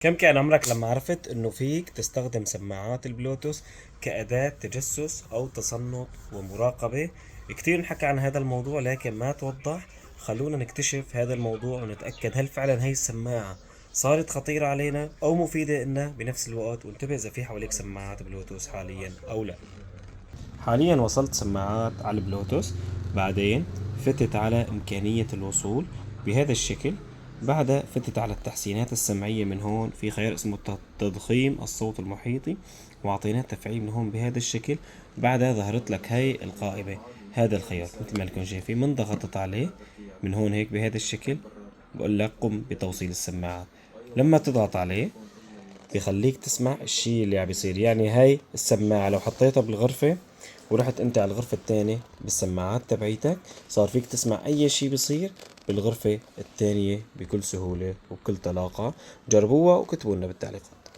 كم كان عمرك لما عرفت انه فيك تستخدم سماعات البلوتوث كأداة تجسس او تصنت ومراقبة؟ كتير نحكى عن هذا الموضوع لكن ما توضح. خلونا نكتشف هذا الموضوع ونتأكد هل فعلا هي السماعة صارت خطيرة علينا او مفيدة لنا بنفس الوقت، وانتبه اذا في حواليك سماعات بلوتوث حاليا او لا. حاليا وصلت سماعات على البلوتوث، بعدين فتت على إمكانية الوصول بهذا الشكل. بعدها فتت على التحسينات السمعية، من هون في خيار اسمه تضخيم الصوت المحيطي، وأعطيناه تفعيل من هون بهذا الشكل. بعدها ظهرت لك هاي القائمة، هذا الخيار مثل ما لكم شايفين. من ضغطت عليه من هون هيك بهذا الشكل بقول لك قم بتوصيل السماعات. لما تضغط عليه بخليك تسمع الشي اللي عم بيصير. يعني هاي السماعة لو حطيتها بالغرفة ورحت انت على الغرفة التانية بالسماعات تبعيتك، صار فيك تسمع اي شي بيصير بالغرفة التانية بكل سهولة وبكل طلاقة. جربوها وكتبوا لنا بالتعليقات.